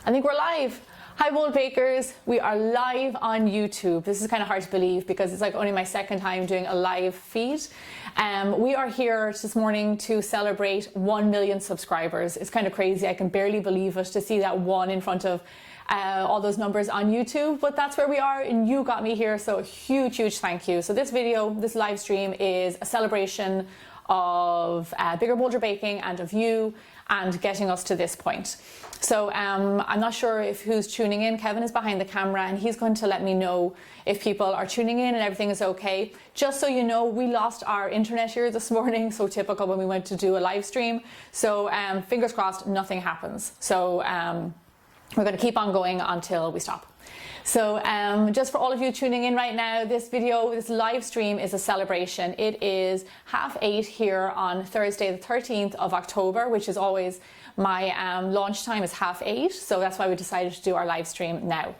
I think we're live. Hi Bold Bakers, we are live on YouTube. This is kind of hard to believe because it's like only my second time doing a live feed. We are here this morning to celebrate 1 million subscribers. It's kind of crazy, I can barely believe it to see that one in front of all those numbers on YouTube, but that's where we are and you got me here, so a huge thank you. So this video, this live stream is a celebration of bigger, bolder baking and of you and getting us to this point. So I'm not sure if who's tuning in. Kevin is behind the camera and he's going to let me know if people are tuning in and everything is okay. Just so you know, we lost our internet here this morning, so typical when we went to do a live stream. So fingers crossed, nothing happens. So we're going to keep on going until we stop. So just for all of you tuning in right now, this video, this live stream is a celebration. It is 8:30 here on Thursday, the 13th of October, which is always my launch time is 8:30. So that's why we decided to do our live stream now.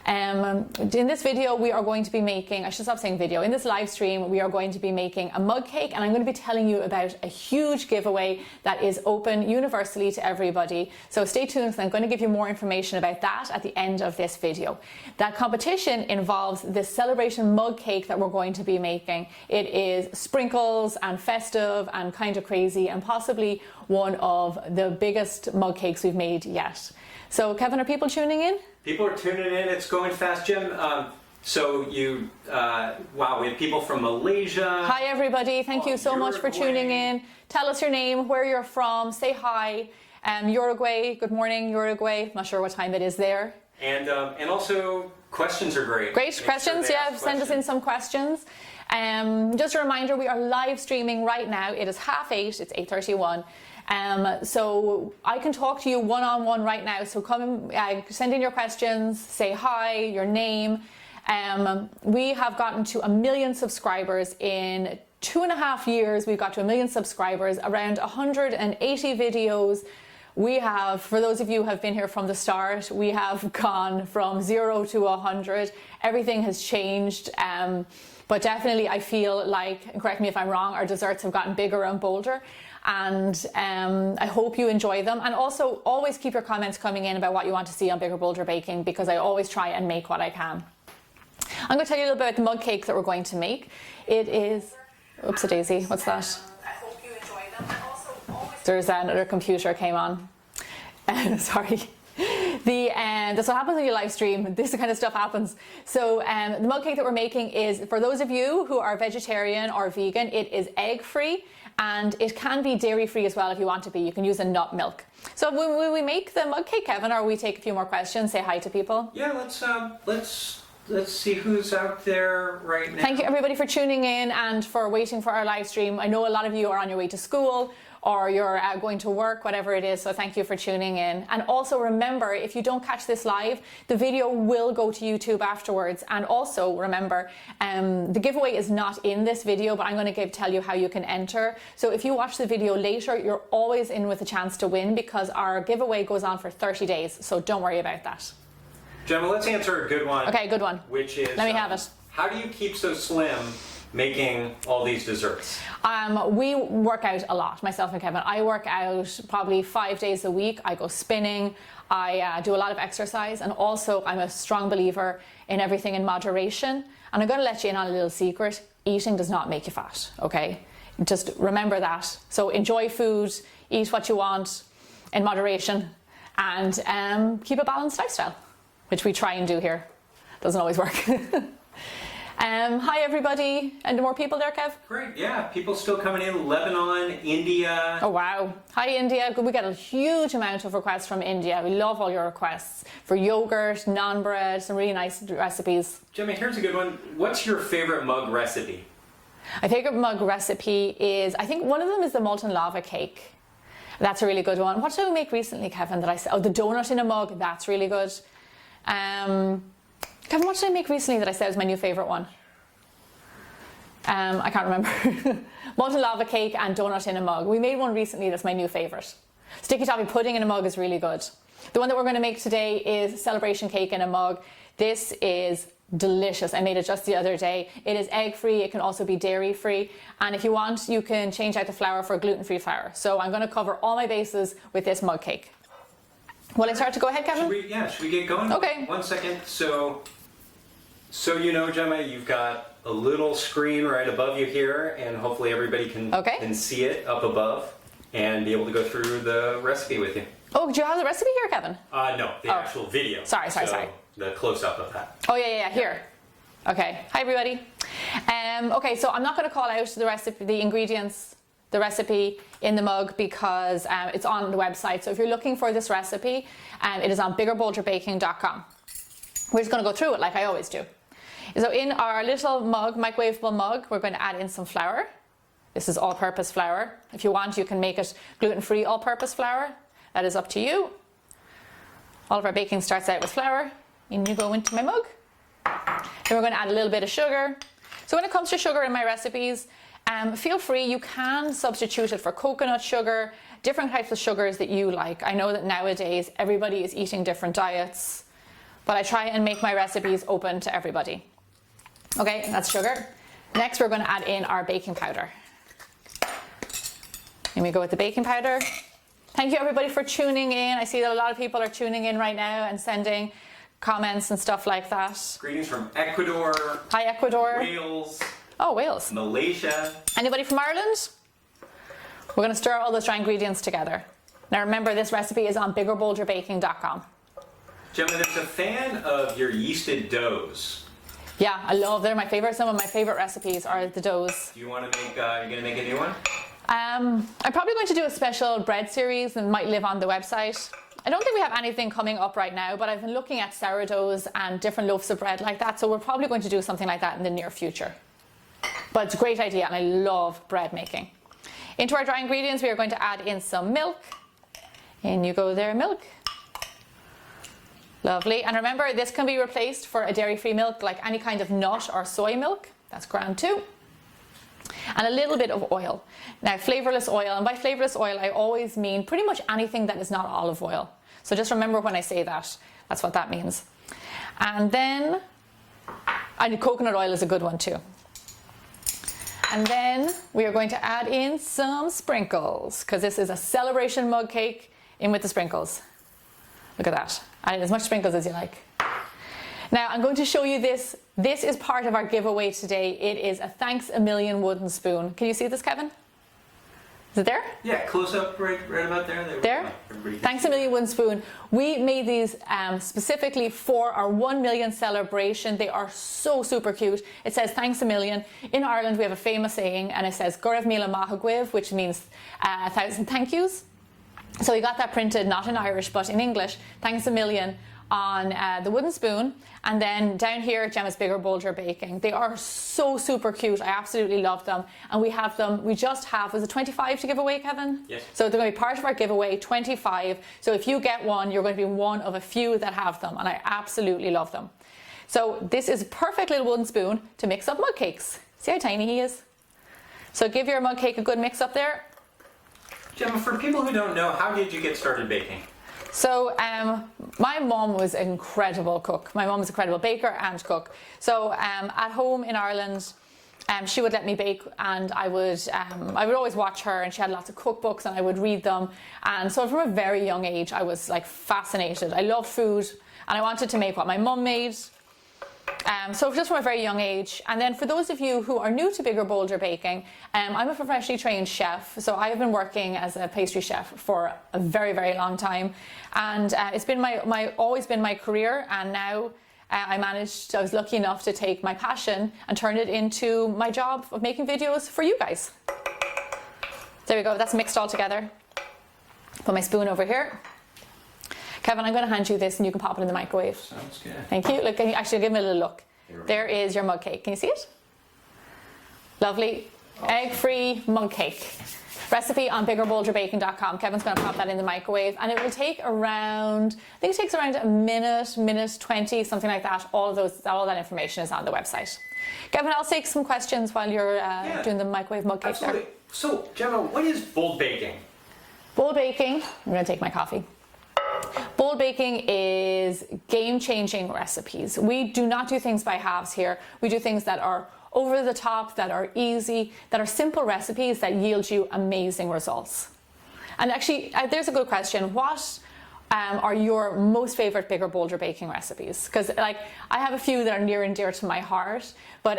In this video, we are going to be making, I should stop saying video, in this live stream, we are going to be making a mug cake and I'm going to be telling you about a huge giveaway that is open universally to everybody. So stay tuned, and I'm going to give you more information about that at the end of this video. That competition involves this celebration mug cake that we're going to be making. It is sprinkles and festive and kind of crazy and possibly one of the biggest mug cakes we've made yet. So Kevin, are people tuning in? People are tuning in. It's going fast, Jim. Wow, we have people from Malaysia. Hi everybody, thank you so much for tuning in. Tell us your name, where you're from, say hi. Uruguay, good morning Uruguay. Not sure what time it is there. And also questions are great. Great, questions, yeah, send us in some questions. Just a reminder, we are live streaming right now. It is 8:30, it's 8:31. So I can talk to you one-on-one right now. So come send in your questions, say hi, your name. We have gotten to 1 million subscribers in 2.5 years. We've got to 1 million subscribers, around 180 videos. We have, for those of you who have been here from the start, we have gone from 0 to 100. Everything has changed. But definitely I feel like, and correct me if I'm wrong, our desserts have gotten bigger and bolder. And I hope you enjoy them. And also always keep your comments coming in about what you want to see on Bigger Bolder Baking, because I always try and make what I can. I'm going to tell you a little bit about the mug cake that we're going to make. It is, oops-a-daisy, what's that? I hope you enjoy them. And also always... There's another computer came on. Sorry. That's what happens when you live stream. This kind of stuff happens. So the mug cake that we're making is, for those of you who are vegetarian or vegan, it is egg free. And it can be dairy free as well if you want to be. You can use a nut milk. So when we make the mug cake, Kevin, or we take a few more questions, say hi to people? Yeah, let's see who's out there right now. Thank you everybody for tuning in and for waiting for our live stream. I know a lot of you are on your way to school or you're going to work, whatever it is, so thank you for tuning in. And also remember, if you don't catch this live, the video will go to YouTube afterwards. And also remember, the giveaway is not in this video, but I'm going to tell you how you can enter. So if you watch the video later, you're always in with a chance to win, because our giveaway goes on for 30 days, so don't worry about that. Gemma, let's answer a good one. Okay, good one. Which is, let me have it. How do you keep so slim making all these desserts? We work out a lot, myself and Kevin. I work out probably 5 days a week. I go spinning. I do a lot of exercise, and also I'm a strong believer in everything in moderation. And I'm going to let you in on a little secret. Eating does not make you fat, okay? Just remember that. So enjoy food, eat what you want in moderation, and keep a balanced lifestyle, which we try and do here. Doesn't always work. Hi everybody, and more people there, Kev? Great, yeah, people still coming in. Lebanon, India. Oh wow, hi India. We get a huge amount of requests from India. We love all your requests for yogurt, naan bread, some really nice recipes. Gemma, here's a good one. What's your favorite mug recipe? My favorite mug recipe is, I think one of them is the molten lava cake. That's a really good one. What did we make recently, Kevin, that I said? Oh, the donut in a mug, that's really good. Kevin, what did I make recently that I said was my new favourite one? I can't remember. Molten lava cake and donut in a mug. We made one recently that's my new favourite. Sticky toffee pudding in a mug is really good. The one that we're going to make today is celebration cake in a mug. This is delicious. I made it just the other day. It is egg free. It can also be dairy free. And if you want, you can change out the flour for gluten-free flour. So I'm going to cover all my bases with this mug cake. Will I start to go ahead, Kevin? Should we get going? Okay. 1 second. So you know, Gemma, you've got a little screen right above you here, and hopefully everybody can see it up above and be able to go through the recipe with you. Oh, do you have the recipe here, Kevin? No, the actual video. Sorry. The close-up of that. Oh, yeah, here. Okay, hi everybody. Okay, so I'm not going to call out the recipe, the ingredients, the recipe in the mug because it's on the website. So if you're looking for this recipe, it is on biggerbolderbaking.com. We're just going to go through it like I always do. So in our little mug, microwavable mug, we're going to add in some flour. This is all-purpose flour. If you want, you can make it gluten-free all-purpose flour. That is up to you. All of our baking starts out with flour. And you go into my mug. Then we're going to add a little bit of sugar. So when it comes to sugar in my recipes, feel free, you can substitute it for coconut sugar, different types of sugars that you like. I know that nowadays everybody is eating different diets, but I try and make my recipes open to everybody. Okay, that's sugar. Next, we're going to add in our baking powder. Here we go with the baking powder. Thank you everybody for tuning in. I see that a lot of people are tuning in right now and sending comments and stuff like that. Greetings from Ecuador. Hi, Ecuador. Wales. Oh, Wales. Malaysia. Anybody from Ireland? We're going to stir all those dry ingredients together. Now remember, this recipe is on biggerbolderbaking.com. Gemma, there's a fan of your yeasted doughs. Yeah, I love, they're my favorite. Some of my favorite recipes are the doughs. Do you want to make, you're going to make a new one? I'm probably going to do a special bread series and might live on the website. I don't think we have anything coming up right now, but I've been looking at sourdoughs and different loaves of bread like that, so we're probably going to do something like that in the near future. But it's a great idea, and I love bread making. Into our dry ingredients, we are going to add in some milk. In you go there, milk. Lovely. And remember, this can be replaced for a dairy-free milk, like any kind of nut or soy milk. That's grand too. And a little bit of oil. Now, flavorless oil, and by flavorless oil, I always mean pretty much anything that is not olive oil. So just remember when I say that, that's what that means. And then, and coconut oil is a good one too. And then we are going to add in some sprinkles, because this is a celebration mug cake in with the sprinkles. Look at that. Add in as much sprinkles as you like. Now I'm going to show you this. This is part of our giveaway today. It is a Thanks a Million wooden spoon. Can you see this, Kevin? Is it there? Yeah, close up right about there. There? Thanks a Million wooden spoon. We made these specifically for our 1 million celebration. They are so super cute. It says thanks a million. In Ireland we have a famous saying, and it says Goraibh Míle Maith Agaibh, which means 1,000 thank yous. So we got that printed not in Irish but in English. Thanks a million on the wooden spoon, and then down here Gemma's Bigger Bolder Baking. They are so super cute. I absolutely love them, and we have them, we just have, was it 25 to give away, Kevin? Yes. So they're going to be part of our giveaway, 25. So if you get one, you're going to be one of a few that have them, and I absolutely love them. So this is a perfect little wooden spoon to mix up mug cakes. See how tiny he is? So give your mug cake a good mix up there. Gemma, for people who don't know, how did you get started baking? So my mom was an incredible cook. My mom was an incredible baker and cook. So at home in Ireland, she would let me bake, and I would always watch her, and she had lots of cookbooks and I would read them. And so from a very young age, I was like fascinated. I loved food and I wanted to make what my mum made. So just from a very young age. And then for those of you who are new to Bigger Bolder Baking, I'm a professionally trained chef. So I have been working as a pastry chef for a very, very long time. And it's been always been my career. And now I was lucky enough to take my passion and turn it into my job of making videos for you guys. There we go, that's mixed all together. Put my spoon over here. Kevin, I'm going to hand you this and you can pop it in the microwave. Sounds good. Thank you. Look, actually give me a little look. There is your mug cake. Can you see it? Lovely. Awesome. Egg-free mug cake. Recipe on biggerbolderbaking.com. Kevin's going to pop that in the microwave, and it will take around, I think it takes around a minute 20, something like that. All that information is on the website. Kevin, I'll take some questions while you're doing the microwave mug cake. Absolutely. There. So, Gemma, what is bold baking? Bold baking, I'm going to take my coffee. Bold baking is game-changing recipes. We do not do things by halves here. We do things that are over the top, that are easy, that are simple recipes that yield you amazing results. And actually, there's a good question. What are your most favorite bigger, bolder baking recipes? Because like I have a few that are near and dear to my heart, but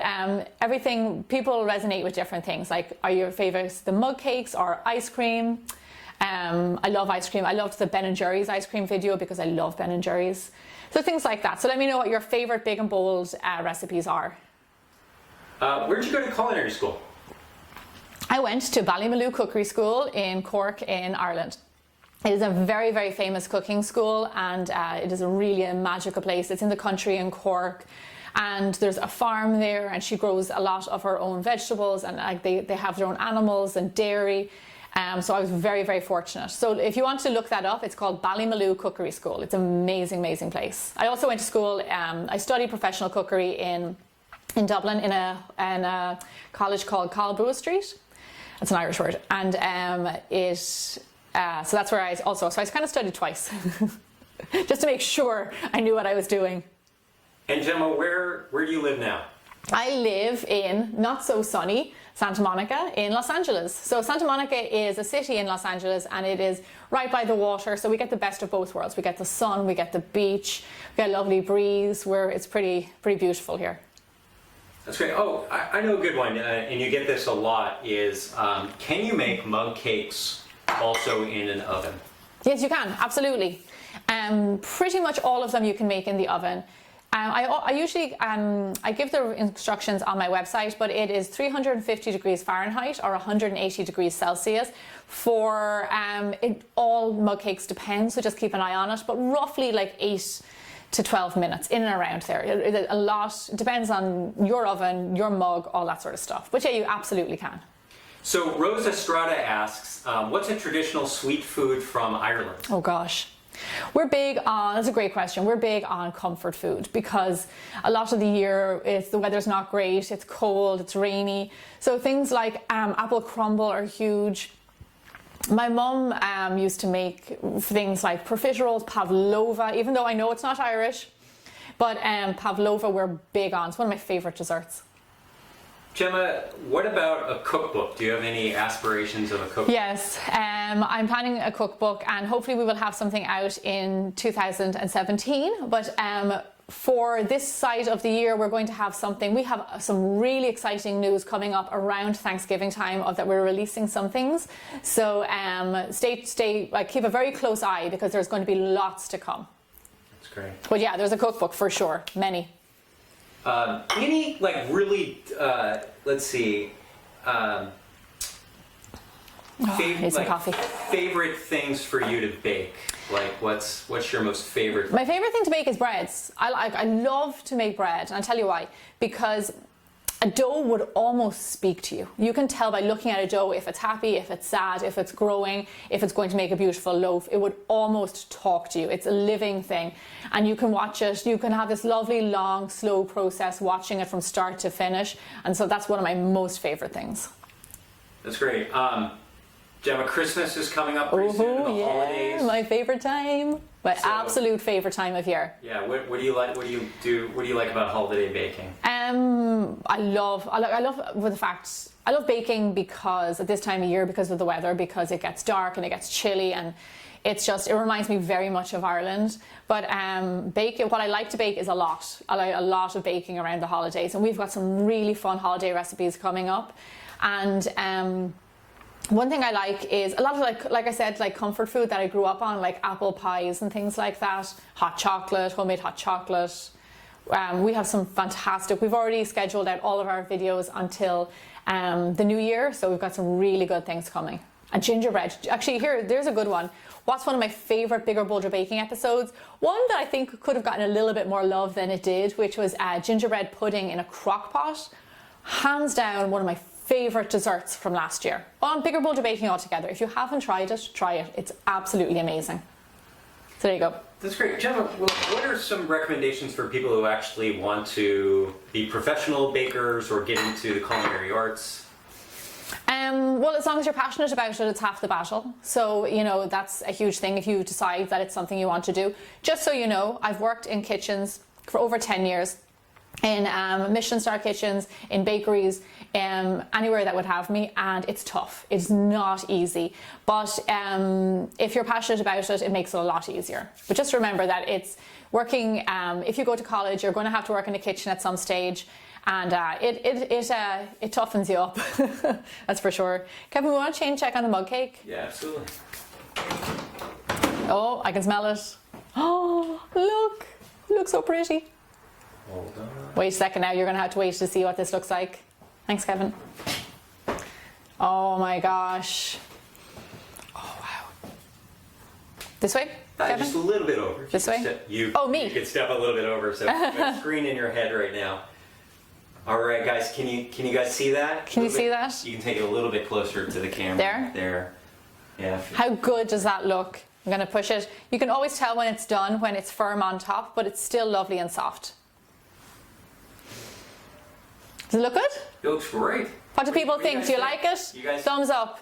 people resonate with different things. Like, are your favorites the mug cakes or ice cream? I love ice cream. I loved the Ben & Jerry's ice cream video because I love Ben & Jerry's. So things like that. So let me know what your favorite big and bold recipes are. Where'd you go to culinary school? I went to Ballymaloe Cookery School in Cork in Ireland. It is a very, very famous cooking school, and it is really a magical place. It's in the country in Cork, and there's a farm there, and she grows a lot of her own vegetables, and they have their own animals and dairy. So I was very, very fortunate. So if you want to look that up, it's called Ballymaloe Cookery School. It's an amazing, amazing place. I also went to school, I studied professional cookery in Dublin in a college called Carlbrewer Street. That's an Irish word. And so that's where so I kind of studied twice, just to make sure I knew what I was doing. And Gemma, where do you live now? I live in not so sunny Santa Monica in Los Angeles. So Santa Monica is a city in Los Angeles, and it is right by the water. So we get the best of both worlds. We get the sun, we get the beach, we get a lovely breeze. It's pretty beautiful here. That's great. Oh, I know a good one, and you get this a lot, is can you make mug cakes also in an oven? Yes, you can, absolutely. Pretty much all of them you can make in the oven. I usually I give the instructions on my website, but it is 350 degrees Fahrenheit or 180 degrees Celsius for all mug cakes depend, so just keep an eye on it, but roughly like 8 to 12 minutes in and around there. A lot depends on your oven, your mug, all that sort of stuff, but yeah, you absolutely can. So Rose Estrada asks, what's a traditional sweet food from Ireland? Oh gosh. We're big on, that's a great question, we're big on comfort food because a lot of the year the weather's not great, it's cold, it's rainy. So things like apple crumble are huge. My mum used to make things like profiteroles, pavlova, even though I know it's not Irish, but pavlova we're big on. It's one of my favourite desserts. Gemma, what about a cookbook? Do you have any aspirations of a cookbook? Yes, I'm planning a cookbook, and hopefully we will have something out in 2017. But for this side of the year, we're going to have something. We have some really exciting news coming up around Thanksgiving time that we're releasing some things. So keep a very close eye because there's going to be lots to come. That's great. But yeah, there's a cookbook for sure, many. Any like really, let's see, coffee. Favorite things for you to bake? Like what's your most favorite? My favorite thing to bake is breads. I love to make bread, and I'll tell you why. Because a dough would almost speak to you. You can tell by looking at a dough if it's happy, if it's sad, if it's growing, if it's going to make a beautiful loaf. It would almost talk to you. It's a living thing. And you can watch it. You can have this lovely, long, slow process watching it from start to finish. And so that's one of my most favorite things. That's great. Gemma, Christmas is coming up pretty soon, the holidays. My favorite time. My absolute favorite time of year. Yeah, what do you like? What do you do? What do you like about holiday baking? I love baking because at this time of year, because of the weather, because it gets dark and it gets chilly, and it reminds me very much of Ireland. But what I like to bake is a lot. I like a lot of baking around the holidays, and we've got some really fun holiday recipes coming up. And one thing I like is a lot of like I said, like comfort food that I grew up on, like apple pies and things like that. Hot chocolate, homemade hot chocolate. We have some fantastic. We've already scheduled out all of our videos until the new year, so we've got some really good things coming. And gingerbread. Actually, there's a good one. What's one of my favorite bigger, bolder baking episodes? One that I think could have gotten a little bit more love than it did, which was gingerbread pudding in a crock pot. Hands down, one of my favorite desserts from last year. On bigger, bolder baking altogether. If you haven't tried it, try it. It's absolutely amazing. So there you go. That's great. Gemma, what are some recommendations for people who actually want to be professional bakers or get into the culinary arts? Well, as long as you're passionate about it, it's half the battle. So, that's a huge thing if you decide that it's something you want to do. Just so you know, I've worked in kitchens for over 10 years. in Michelin star kitchens, in bakeries, anywhere that would have me, and it's tough. It's not easy, but if you're passionate about it, it makes it a lot easier. But just remember that it's working, if you go to college, you're going to have to work in a kitchen at some stage, and it toughens you up. That's for sure. Kevin, we want to check on the mug cake? Yeah, absolutely. Oh, I can smell it. Oh, look, it looks so pretty. Hold on. Wait a second now, you're going to have to wait to see what this looks like. Thanks, Kevin. Oh my gosh. Oh, wow. This way, Kevin? Just a little bit over. This way? Me. Me. You could step a little bit over, so you have a screen in your head right now. All right, guys, can you guys see that? Can you see that? You can take it a little bit closer to the camera. There? There. Yeah. How good does that look? I'm going to push it. You can always tell when it's done, when it's firm on top, but it's still lovely and soft. Does it look good? It looks great. What do people think? Do you like it? You guys... Thumbs up.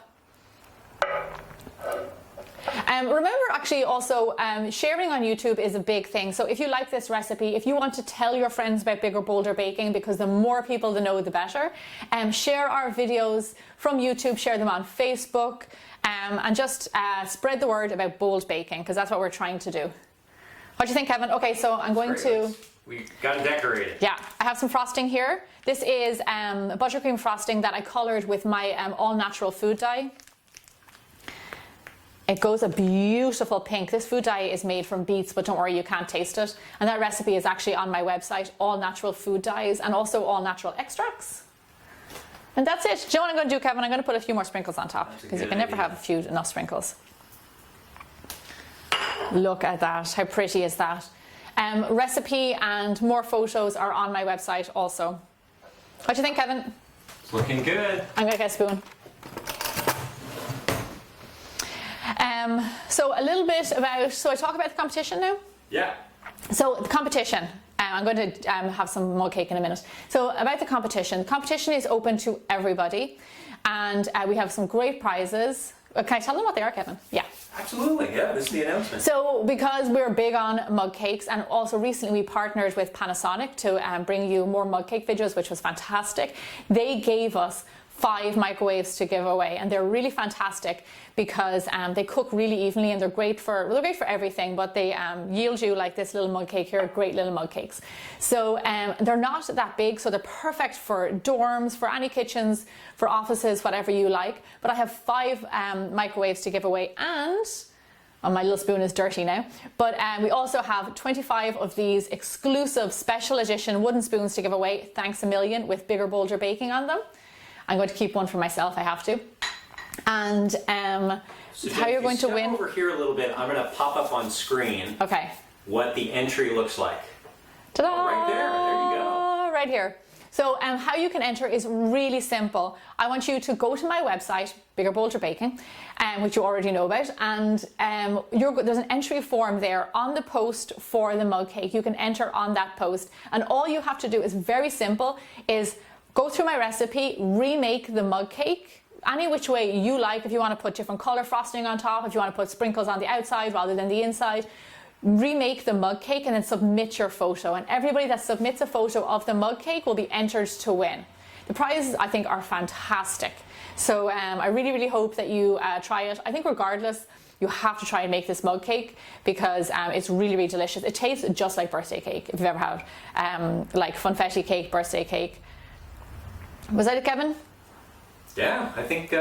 Remember, actually, also sharing on YouTube is a big thing. So if you like this recipe, if you want to tell your friends about Bigger Bolder Baking, because the more people that know, the better, share our videos from YouTube, share them on Facebook, and just spread the word about bold baking, because that's what we're trying to do. What do you think, Kevin? Okay, so I'm going to... We got it decorated. Yeah, I have some frosting here. This is buttercream frosting that I coloured with my all-natural food dye. It goes a beautiful pink. This food dye is made from beets, but don't worry, you can't taste it. And that recipe is actually on my website, all natural food dyes and also all natural extracts. And that's it. Do you know what I'm going to do, Kevin? I'm going to put a few more sprinkles on top, because you can never have enough sprinkles. Look at that. How pretty is that? Recipe and more photos are on my website also. What do you think, Kevin? It's looking good. I'm going to get a spoon. So a little bit about, so I talk about the competition now? Yeah. So the competition, I'm going to have some mug cake in a minute. So about the competition is open to everybody, and we have some great prizes. Can I tell them what they are, Kevin? Yeah. Absolutely, yeah, this is the announcement. So because we're big on mug cakes, and also recently we partnered with Panasonic to bring you more mug cake videos, which was fantastic. They gave us 5 microwaves to give away, and they're really fantastic because they cook really evenly, and they're great for everything, but they yield you like this little mug cake here, great little mug cakes. So they're not that big, so they're perfect for dorms, for any kitchens, for offices, whatever you like. But I have 5 microwaves to give away, and my little spoon is dirty now, but we also have 25 of these exclusive special edition wooden spoons to give away, thanks a million, with Bigger Bolder Baking on them. I'm going to keep one for myself, I have to. And so how you're going to win. Over here a little bit, I'm going to pop up on screen what the entry looks like. Ta-da! Oh, right there you go. Right here. So how you can enter is really simple. I want you to go to my website, Bigger Bolder Baking, which you already know about, and there's an entry form there on the post for the mug cake. You can enter on that post, and all you have to do is very simple, is go through my recipe, remake the mug cake, any which way you like. If you want to put different colour frosting on top, if you want to put sprinkles on the outside rather than the inside, remake the mug cake and then submit your photo. And everybody that submits a photo of the mug cake will be entered to win. The prizes, I think, are fantastic. So I really, really hope that you try it. I think regardless, you have to try and make this mug cake because it's really, really delicious. It tastes just like birthday cake, if you've ever had like funfetti cake, birthday cake. Was that it, Kevin? Yeah, I think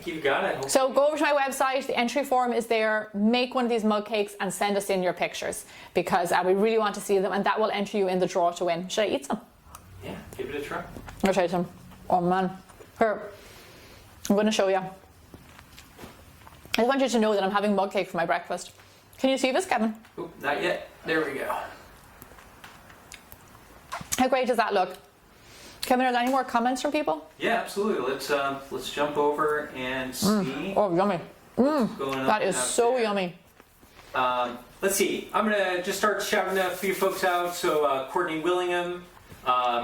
you've got it. So go over to my website, the entry form is there, make one of these mug cakes and send us in your pictures because we really want to see them, and that will enter you in the draw to win. Should I eat some? Yeah, give it a try. I'll try some. Oh man. Here, I'm going to show you. I just want you to know that I'm having mug cake for my breakfast. Can you see this, Kevin? Ooh, not yet. There we go. How great does that look? Kevin, are there any more comments from people? Yeah, absolutely. Let's jump over and see. Oh, yummy. That is so yummy. Let's see. I'm gonna just start shouting a few folks out. So Courtney Willingham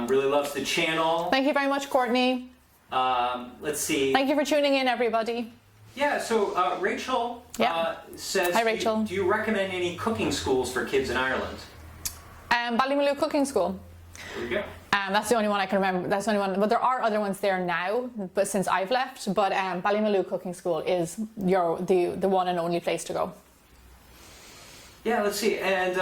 really loves the channel. Thank you very much, Courtney. Let's see. Thank you for tuning in, everybody. Yeah. So Rachel says, hi, Rachel. Do you recommend any cooking schools for kids in Ireland? Ballymaloo Cooking School. There we go. That's the only one I can remember. That's the only one, but there are other ones there now. But since I've left, but Ballymaloe Cooking School is the one and only place to go. Yeah, let's see. And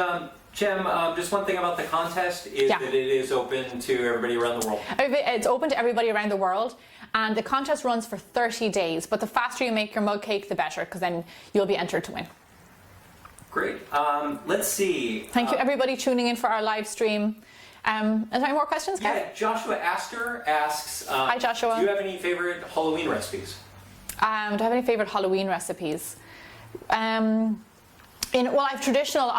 Gem, just one thing about the contest is that it is open to everybody around the world. It's open to everybody around the world, and the contest runs for 30 days. But the faster you make your mug cake, the better, because then you'll be entered to win. Great. Let's see. Thank you, everybody, tuning in for our live stream. Is there any more questions, Kev? Yeah, Joshua Astor asks, Hi, Joshua. Do you have any favorite Halloween recipes? Do I have any favorite Halloween recipes? Well, I have traditional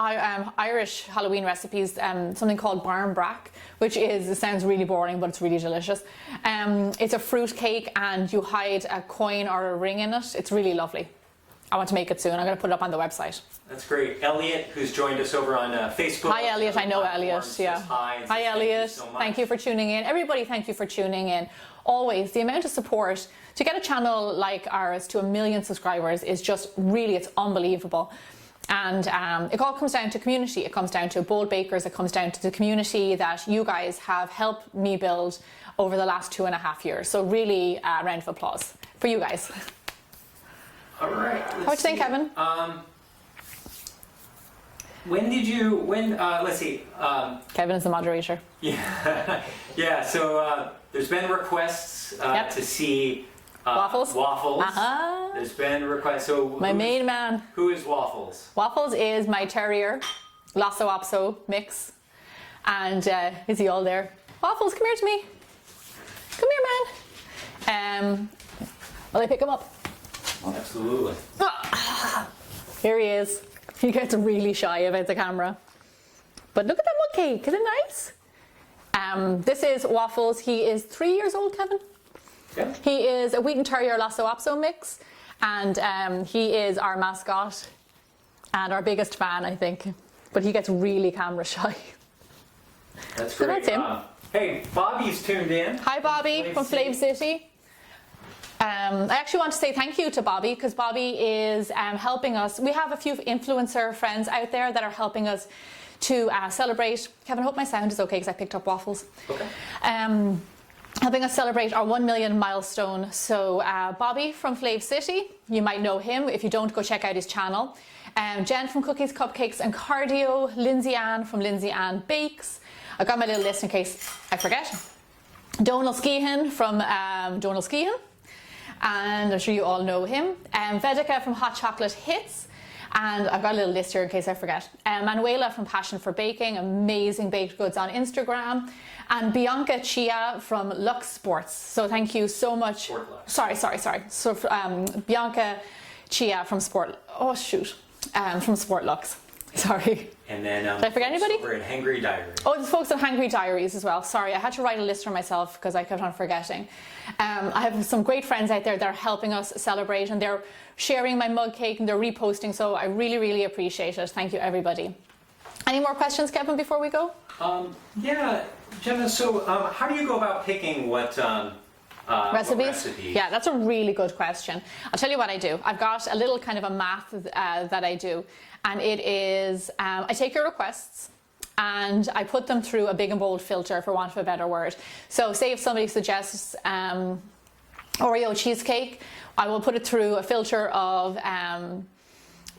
Irish Halloween recipes, something called barn brack, which it sounds really boring, but it's really delicious. It's a fruit cake and you hide a coin or a ring in it. It's really lovely. I want to make it soon. I'm going to put it up on the website. That's great. Elliot, who's joined us over on Facebook. Hi, Elliot. I know Elliot. Yeah. Hi, Elliot. Thank you for tuning in. Everybody, thank you for tuning in. Always, the amount of support to get a channel like ours to 1 million subscribers is just really, it's unbelievable. And it all comes down to community. It comes down to Bold Bakers. It comes down to the community that you guys have helped me build over the last 2.5 years. So really, a round of applause for you guys. All right. What do you think, Kevin? Let's see. Kevin is the moderator. Yeah. Yeah, so there's been requests to see Waffles. Uh-huh. There's been requests. So my main man. Who is Waffles? Waffles is my terrier, Lhasa Apso mix. And is he all there? Waffles, come here to me. Come here, man. Will I pick him up? Absolutely. Here he is. He gets really shy about the camera. But look at that mug cake. Is it nice? This is Waffles. He is 3 years old, Kevin. Yeah. He is a Wheaten Terrier Lhasa Apso mix. And he is our mascot and our biggest fan, I think. But he gets really camera shy. That's great. So that's him. Hey, Bobby's tuned in. Hi, Bobby from Flave City. I actually want to say thank you to Bobby because Bobby is helping us. We have a few influencer friends out there that are helping us to celebrate. Kevin, I hope my sound is okay because I picked up Waffles. Okay. Helping us celebrate our 1 million milestone. So Bobby from Flave City, you might know him. If you don't, go check out his channel. Jen from Cookies, Cupcakes and Cardio. Lindsay Ann from Lindsay Ann Bakes. I got my little list in case I forget. Donal Skehan from Donal Skehan. And I'm sure you all know him. Vedica from Hot Chocolate Hits. And I've got a little list here in case I forget. Manuela from Passion for Baking, amazing baked goods on Instagram. And Bianca Chia from Lux Sports. So thank you so much. Sorry. So Bianca Chia from from Sport Lux. Sorry. And then did I forget anybody? Over at Hangry Diaries. Oh, there's folks at Hangry Diaries as well. Sorry, I had to write a list for myself because I kept on forgetting. I have some great friends out there that are helping us celebrate and they're sharing my mug cake and they're reposting. So I really, really appreciate it. Thank you, everybody. Any more questions, Kevin, before we go? Yeah, Gemma, so how do you go about picking what recipes? Yeah, that's a really good question. I'll tell you what I do. I've got a little kind of a math that I do. And it is, I take your requests and I put them through a big and bold filter, for want of a better word. So say if somebody suggests Oreo cheesecake, I will put it through a filter of,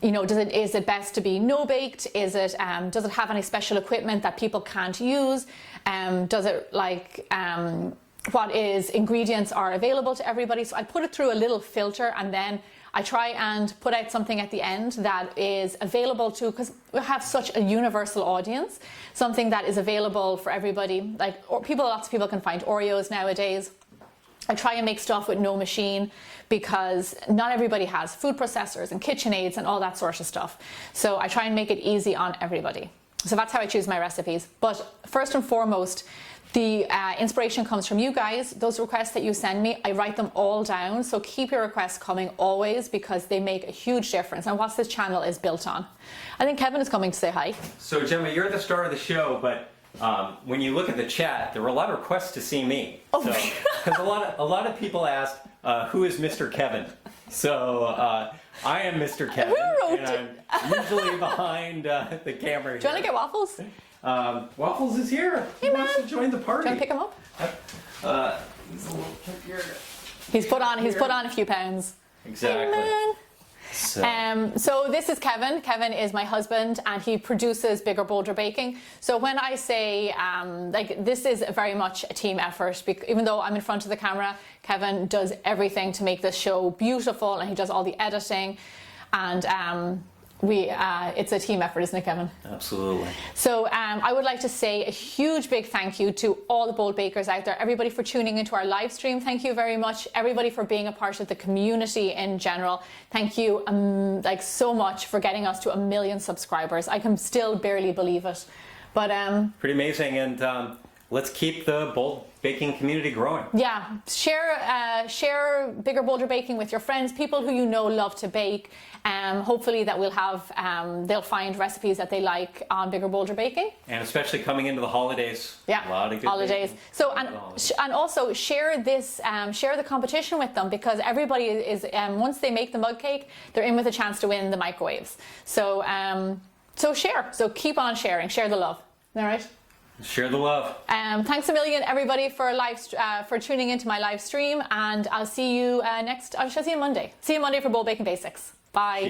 is it best to be no baked? Does it have any special equipment that people can't use? What ingredients are available to everybody? So I put it through a little filter and then I try and put out something at the end that is available to, because we have such a universal audience, something that is available for everybody. Lots of people can find Oreos nowadays. I try and make stuff with no machine because not everybody has food processors and KitchenAids and all that sort of stuff. So I try and make it easy on everybody. So that's how I choose my recipes. But first and foremost, the inspiration comes from you guys. Those requests that you send me, I write them all down. So keep your requests coming always because they make a huge difference and what this channel is built on. I think Kevin is coming to say hi. So Gemma, you're the star of the show, but when you look at the chat, there were a lot of requests to see me. Oh. So, because a lot of people asked, who is Mr. Kevin? So I am Mr. Kevin. Who wrote and I'm usually behind the camera here. Do you want to get Waffles? Waffles is here. Hey, He wants man. to join the party. Can I pick him up? He's a little chunkier. He's put on a few pounds. Exactly. Hey, man. So. So this is Kevin. Kevin is my husband, and he produces Bigger Bolder Baking. So when I say like this is very much a team effort, even though I'm in front of the camera, Kevin does everything to make this show beautiful, and he does all the editing, and it's a team effort, isn't it, Kevin? Absolutely. So I would like to say a huge big thank you to all the bold bakers out there, everybody for tuning into our live stream. Thank you very much, everybody for being a part of the community in general. Thank you like so much for getting us to 1 million subscribers. I can still barely believe it, but pretty amazing. And let's keep the bold baking community growing. Yeah, share Bigger Bolder Baking with your friends, people who you know love to bake. Hopefully that we'll have, they'll find recipes that they like on Bigger Bolder Baking. And especially coming into the holidays. Yeah, a lot of good holidays. baking. So and also share this, share the competition with them, because everybody is once they make the mug cake, they're in with a chance to win the microwaves. So so share. So keep on sharing. Share the love. All right. Share the love. Thanks a million, everybody, for for tuning into my live stream, and I'll see you I'll see you Monday. See you Monday for Bold Baking Basics. Bye.